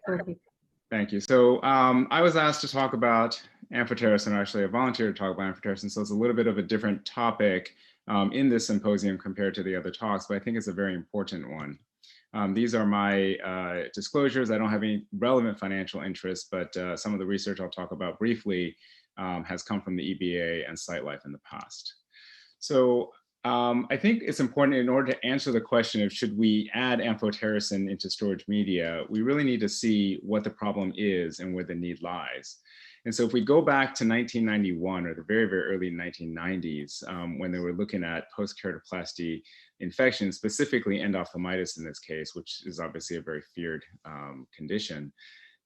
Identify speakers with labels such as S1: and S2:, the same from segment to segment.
S1: Perfect.
S2: Thank you. So I was asked to talk about amphotericin, or actually I volunteered to talk about amphotericin, so it's a little bit of a different topic in this symposium compared to the other talks, but I think it's a very important one. These are my disclosures. I don't have any relevant financial interests, but some of the research I'll talk about briefly has come from the EBA and SiteLife in the past. So I think it's important, in order to answer the question of should we add amphotericin into storage media, we really need to see what the problem is and where the need lies. And so if we go back to 1991, or the very, very early 1990s, when they were looking at post-keratoplasty infections, specifically endophthalmitis in this case, which is obviously a very feared condition.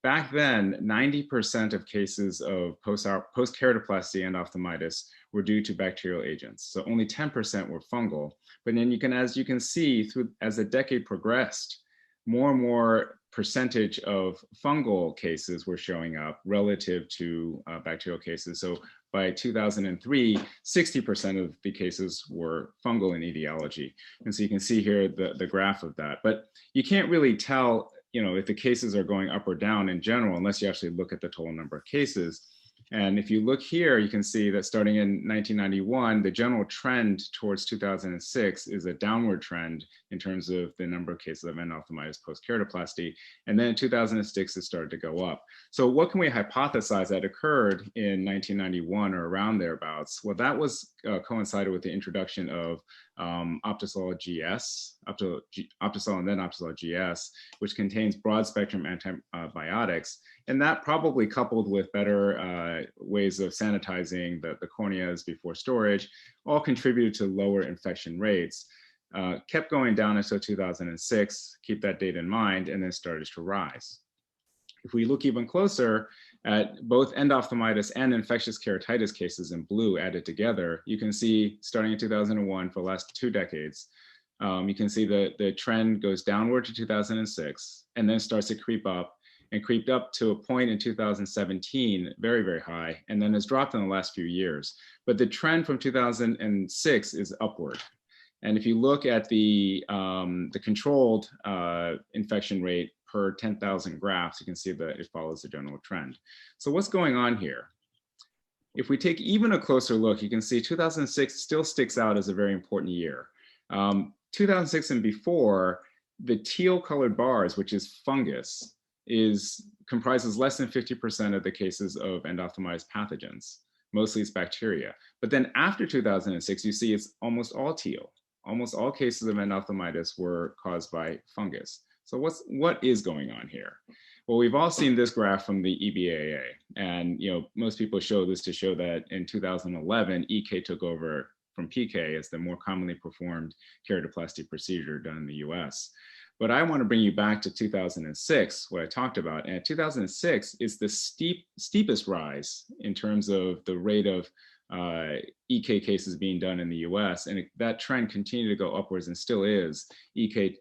S2: Back then, 90% of cases of post-keratoplasty endophthalmitis were due to bacterial agents. So only 10% were fungal. But then as you can see, as the decade progressed, more and more percentage of fungal cases were showing up relative to bacterial cases. So by 2003, 60% of the cases were fungal in etiology. And so you can see here the graph of that. But you can't really tell, if the cases are going up or down in general, unless you actually look at the total number of cases. And if you look here, you can see that starting in 1991, the general trend towards 2006 is a downward trend in terms of the number of cases of endophthalmitis post-keratoplasty. And then in 2006, it started to go up. So what can we hypothesize that occurred in 1991 or around thereabouts? Well, that was coincided with the introduction of Optisol GS, Optisol and then Optisol GS, which contains broad spectrum antibiotics. And that probably coupled with better ways of sanitizing the corneas before storage, all contributed to lower infection rates, kept going down until 2006, keep that date in mind, and then started to rise. If we look even closer at both endophthalmitis and infectious keratitis cases in blue added together, you can see starting in 2001 for the last 2 decades, you can see the trend goes downward to 2006 and then starts to creep up and creeped up to a point in 2017, very, very high, and then has dropped in the last few years. But the trend from 2006 is upward. And if you look at the controlled infection rate per 10,000 grafts, you can see that it follows the general trend. So what's going on here? If we take even a closer look, you can see 2006 still sticks out as a very important year. 2006 and before, the teal colored bars, which is fungus, comprises less than 50% of the cases of endophthalmitis pathogens. Mostly it's bacteria. But then after 2006, you see it's almost all teal. Almost all cases of endophthalmitis were caused by fungus. So what is going on here? Well, we've all seen this graph from the EBAA, and most people show this to show that in 2011, EK took over from PK as the more commonly performed keratoplasty procedure done in the US. But I want to bring you back to 2006, what I talked about. And 2006 is the steepest rise in terms of the rate of EK cases being done in the US. And that trend continued to go upwards and still is. EK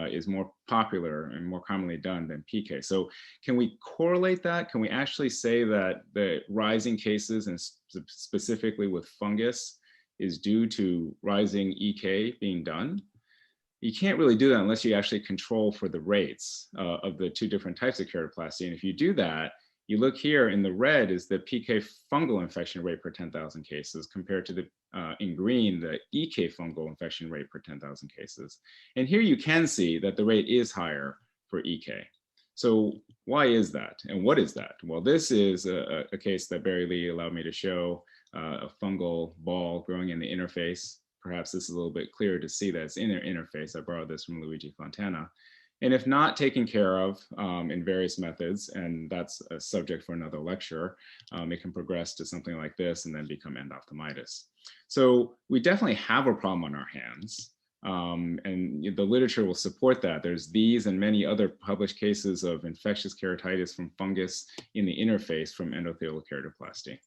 S2: is more popular and more commonly done than PK. So can we correlate that? Can we actually say that the rising cases, and specifically with fungus, is due to rising EK being done? You can't really do that unless you actually control for the rates of the 2 different types of keratoplasty. And if you do that, you look here in the red is the PK fungal infection rate per 10,000 cases compared to the, in green, the EK fungal infection rate per 10,000 cases. And here you can see that the rate is higher for EK. So why is that? And what is that? Well, this is a case that Barry Lee allowed me to show, a fungal ball growing in the interface. Perhaps this is a little bit clearer to see that it's in their interface. I borrowed this from Luigi Fontana. And if not taken care of in various methods, and that's a subject for another lecture, it can progress to something like this and then become endophthalmitis. So we definitely have a problem on our hands. And the literature will support that. There's these and many other published cases of infectious keratitis from fungus in the interface from endothelial keratoplasty.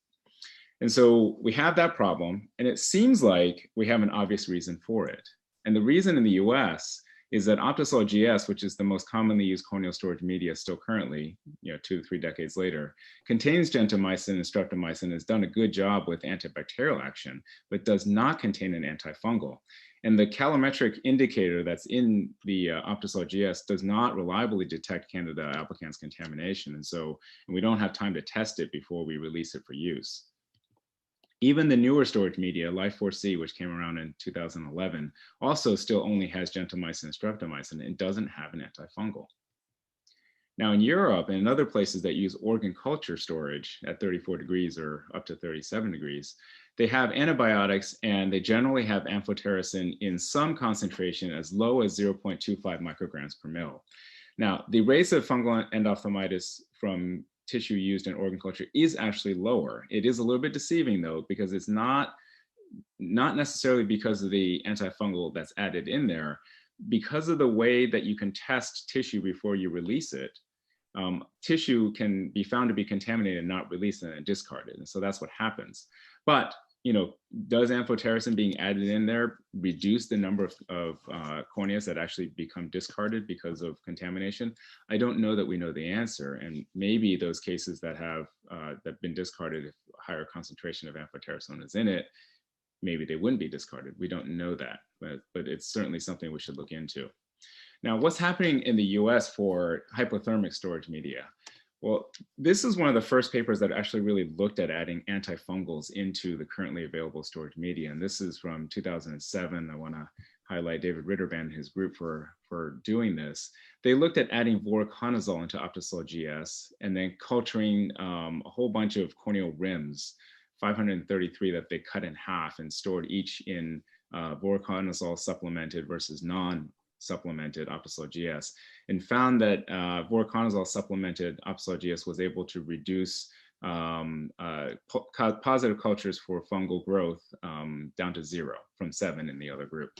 S2: And so we have that problem, and it seems like we have an obvious reason for it. And the reason in the US is that Optisol GS, which is the most commonly used corneal storage media still currently, 2 to 3 decades later, contains gentamicin and streptomycin, has done a good job with antibacterial action, but does not contain an antifungal. And the calorimetric indicator that's in the Optisol GS does not reliably detect Candida albicans contamination. And we don't have time to test it before we release it for use. Even the newer storage media, Life 4C, which came around in 2011, also still only has gentamicin and streptomycin and doesn't have an antifungal. Now in Europe and in other places that use organ culture storage at 34 degrees or up to 37 degrees, they have antibiotics and they generally have amphotericin in some concentration as low as 0.25 micrograms per mil. Now, the rates of fungal endophthalmitis from tissue used in organ culture is actually lower. It is a little bit deceiving though, because it's not necessarily because of the antifungal that's added in there. Because of the way that you can test tissue before you release it, tissue can be found to be contaminated and not released and discarded. And so that's what happens. But does amphotericin being added in there reduce the number of corneas that actually become discarded because of contamination? I don't know that we know the answer. And maybe those cases that have been discarded, if a higher concentration of amphotericin is in it, maybe they wouldn't be discarded. We don't know that, but it's certainly something we should look into. Now, what's happening in the US for hypothermic storage media? Well, this is one of the first papers that actually really looked at adding antifungals into the currently available storage media. And this is from 2007. I want to highlight David Ritterband and his group for doing this. They looked at adding voriconazole into Optisol GS and then culturing a whole bunch of corneal rims, 533 that they cut in half and stored each in voriconazole supplemented versus non-supplemented Optisol GS, and found that voriconazole supplemented Optisol GS was able to reduce positive cultures for fungal growth down to 0 from 7 in the other group.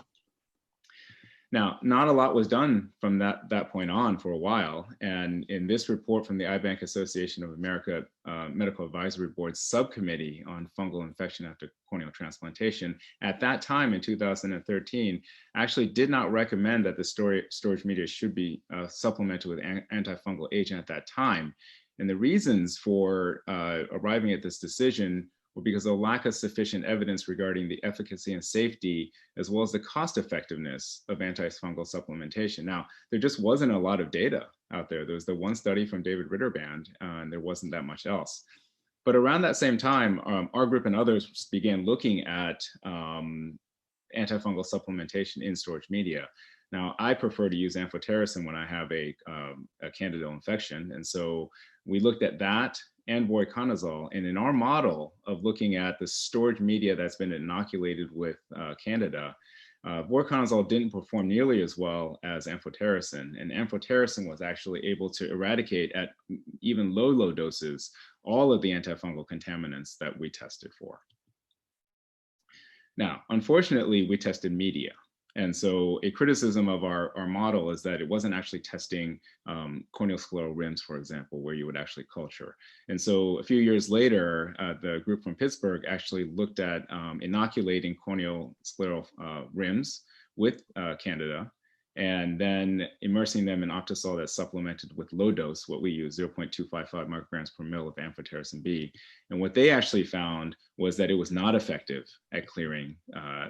S2: Now, not a lot was done from that point on for a while. And in this report from the Eye Bank Association of America Medical Advisory Board Subcommittee on Fungal Infection After Corneal Transplantation, at that time in 2013, actually did not recommend that the storage media should be supplemented with antifungal agent at that time. And the reasons for arriving at this decision were because of the lack of sufficient evidence regarding the efficacy and safety, as well as the cost effectiveness of antifungal supplementation. Now, there just wasn't a lot of data out there. There was the one study from David Ritterband, and there wasn't that much else. But around that same time, our group and others began looking at antifungal supplementation in storage media. Now, I prefer to use amphotericin when I have a candidal infection. And so we looked at that and voriconazole. And in our model of looking at the storage media that's been inoculated with Candida, voriconazole didn't perform nearly as well as amphotericin. And amphotericin was actually able to eradicate at even low doses all of the antifungal contaminants that we tested for. Now, unfortunately, we tested media. And so a criticism of our model is that it wasn't actually testing corneal scleral rims, for example, where you would actually culture. And so a few years later, the group from Pittsburgh actually looked at inoculating corneal scleral rims with Candida, and then immersing them in Optisol that's supplemented with low dose, what we use, 0.255 micrograms per mil of amphotericin B. And what they actually found was that it was not effective at clearing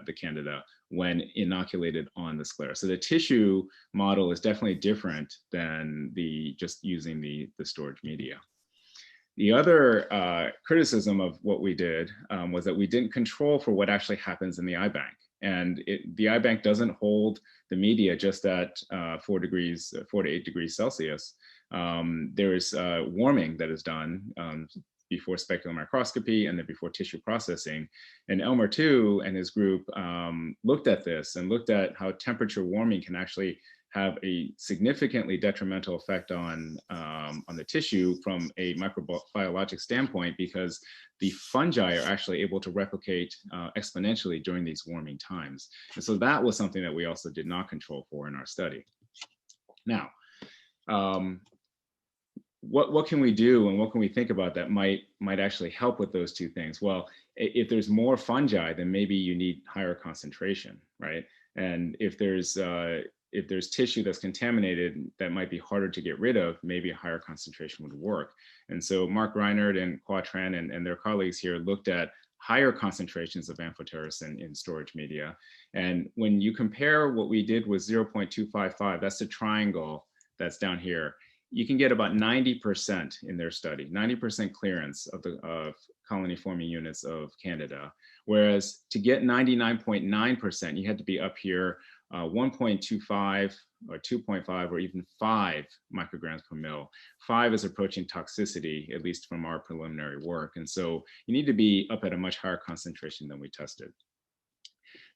S2: the Candida when inoculated on the sclera. So the tissue model is definitely different than just using the storage media. The other criticism of what we did was that we didn't control for what actually happens in the eye bank. And the eye bank doesn't hold the media just at 4 to 8 degrees Celsius. There is warming that is done before specular microscopy and then before tissue processing. And Elmer too and his group looked at this and looked at how temperature warming can actually have a significantly detrimental effect on the tissue from a microbiologic standpoint, because the fungi are actually able to replicate exponentially during these warming times. And so that was something that we also did not control for in our study. Now, what can we do and what can we think about that might actually help with those two things? Well, if there's more fungi, then maybe you need higher concentration, right? And if there's if there's tissue that's contaminated that might be harder to get rid of, maybe a higher concentration would work. And so Mark Reinert and Quatran and their colleagues here looked at higher concentrations of amphotericin in storage media. And when you compare what we did with 0.255, that's the triangle that's down here, you can get about 90% in their study, 90% clearance of the colony forming units of Candida. Whereas to get 99.9%, you had to be up here 1.25 or 2.5 or even 5 micrograms per mil. 5 is approaching toxicity, at least from our preliminary work. And so you need to be up at a much higher concentration than we tested.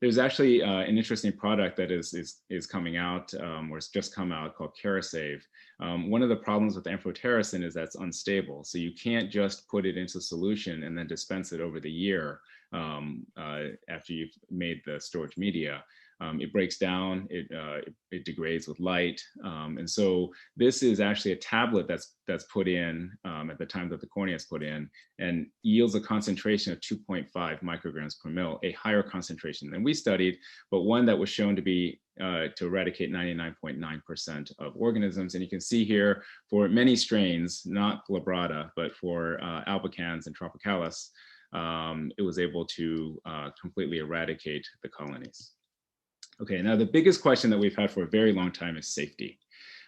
S2: There's actually an interesting product that is coming out, or it's just come out, called Carasave. One of the problems with amphotericin is that it's unstable. So you can't just put it into solution and then dispense it over the year after you've made the storage media. It breaks down, it degrades with light. And so this is actually a tablet that's put in at the time that the cornea is put in, and yields a concentration of 2.5 micrograms per mil, a higher concentration than we studied, but one that was shown to be to eradicate 99.9% of organisms. And you can see here for many strains, not glabrata, but for albicans and tropicalis, it was able to completely eradicate the colonies. Okay, now the biggest question that we've had for a very long time is safety.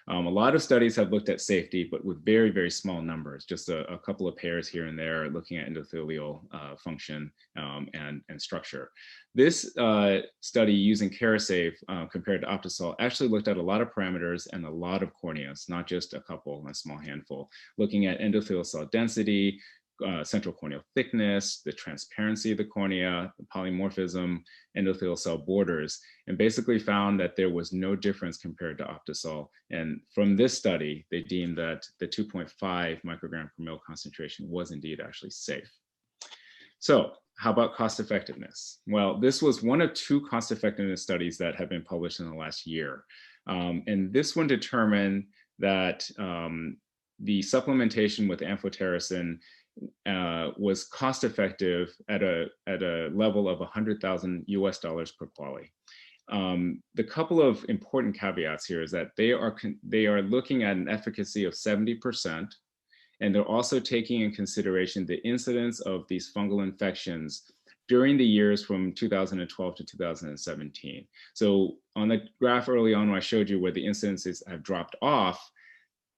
S2: A lot of studies have looked at safety, but with very, very small numbers, just a couple of pairs here and there looking at endothelial function and structure. This study using Carasave compared to Optisol actually looked at a lot of parameters and a lot of corneas, not just a couple, a small handful, looking at endothelial cell density, central corneal thickness, the transparency of the cornea, the polymorphism, endothelial cell borders, and basically found that there was no difference compared to Optisol. And from this study, they deemed that the 2.5 microgram per mil concentration was indeed actually safe. So how about cost effectiveness? Well, this was one of 2 cost effectiveness studies that have been published in the last year. And this one determined that the supplementation with amphotericin was cost effective at a level of $100,000 US per quality. The couple of important caveats here is that they are looking at an efficacy of 70%, and they're also taking in consideration the incidence of these fungal infections during the years from 2012 to 2017. So on the graph early on, when I showed you where the incidences have dropped off,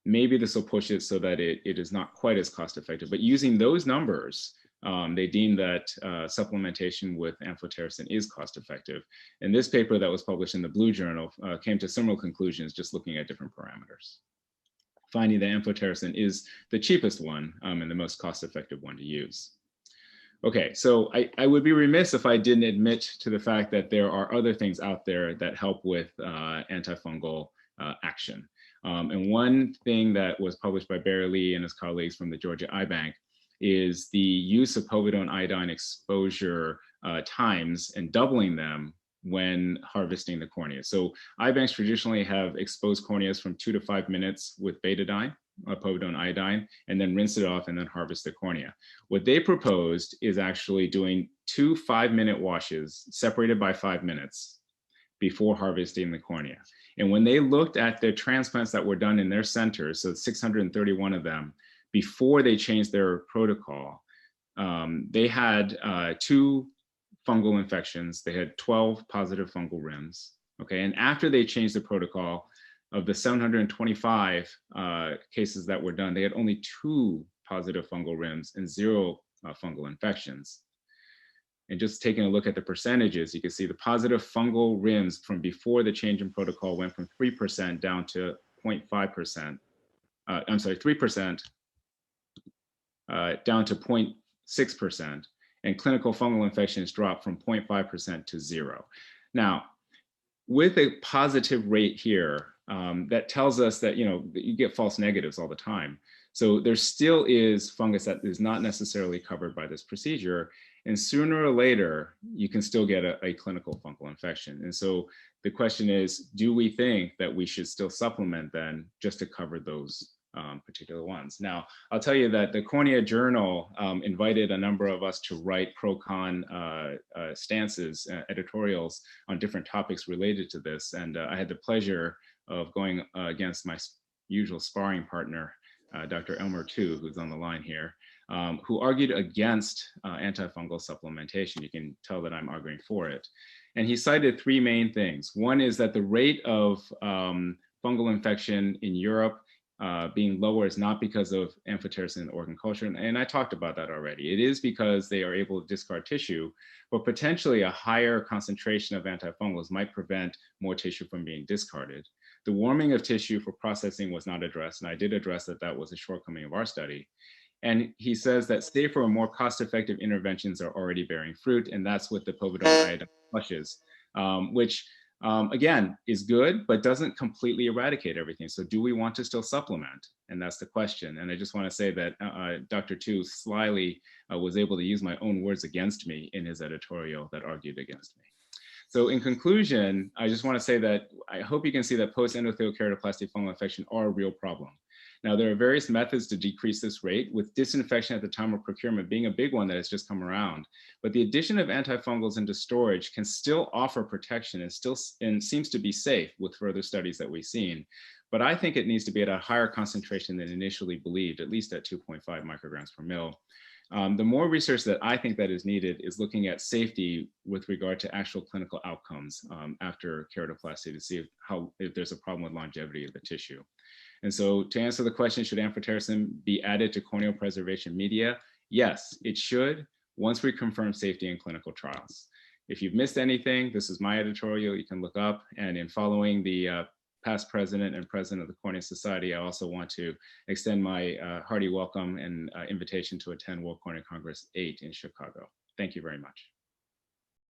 S2: maybe this will push it so that it is not quite as cost effective. But using those numbers, they deem that supplementation with amphotericin is cost effective. And this paper that was published in the Blue Journal came to similar conclusions, just looking at different parameters, finding that amphotericin is the cheapest one and the most cost effective one to use. Okay, so I would be remiss if I didn't admit to the fact that there are other things out there that help with antifungal action. And one thing that was published by Barry Lee and his colleagues from the Georgia Eye Bank is the use of povidone iodine exposure times and doubling them when harvesting the cornea. So eye banks traditionally have exposed corneas from 2 to 5 minutes with betadine, povidone iodine, and then rinse it off and then harvest the cornea. What they proposed is actually doing 2 5-minute washes separated by 5 minutes before harvesting the cornea. And when they looked at the transplants that were done in their centers, so 631 of them, before they changed their protocol, they had 2 fungal infections. They had 12 positive fungal rims. Okay, and after they changed the protocol, of the 725 cases that were done, they had only 2 positive fungal rims and 0 fungal infections. And just taking a look at the percentages, you can see the positive fungal rims from before the change in protocol went from 3% down to 0.5%. I'm sorry, 3% down to 0.6%. And clinical fungal infections dropped from 0.5% to 0. Now, with a positive rate here, that tells us that, you get false negatives all the time. So there still is fungus that is not necessarily covered by this procedure. And sooner or later, you can still get a clinical fungal infection. And so the question is, do we think that we should still supplement then just to cover those particular ones. Now, I'll tell you that the Cornea Journal invited a number of us to write pro-con stances, editorials on different topics related to this. And I had the pleasure of going against my usual sparring partner, Dr. Elmer Tu, who's on the line here, who argued against antifungal supplementation. You can tell that I'm arguing for it. And he cited three main things. One is that the rate of fungal infection in Europe being lower is not because of amphotericin in organ culture. And I talked about that already. It is because they are able to discard tissue, but potentially a higher concentration of antifungals might prevent more tissue from being discarded. The warming of tissue for processing was not addressed, and I did address that that was a shortcoming of our study. And he says that safer and more cost-effective interventions are already bearing fruit, and that's what the povidone iodine flushes, which again, is good, but doesn't completely eradicate everything. So do we want to still supplement? And that's the question. And I just want to say that Dr. Tu slyly was able to use my own words against me in his editorial that argued against me. So in conclusion, I just want to say that I hope you can see that post-endothelial keratoplasty fungal infection are a real problem. Now, there are various methods to decrease this rate, with disinfection at the time of procurement being a big one that has just come around. But the addition of antifungals into storage can still offer protection and seems to be safe with further studies that we've seen. But I think it needs to be at a higher concentration than initially believed, at least at 2.5 micrograms per mil. The more research that I think that is needed is looking at safety with regard to actual clinical outcomes after keratoplasty to see if there's a problem with longevity of the tissue. And so to answer the question, should amphotericin be added to corneal preservation media? Yes, it should, once we confirm safety in clinical trials. If you've missed anything, this is my editorial, you can look up. And in following the past president and president of the Cornea Society, I also want to extend my hearty welcome and invitation to attend World Cornea Congress 8 in Chicago. Thank you very much.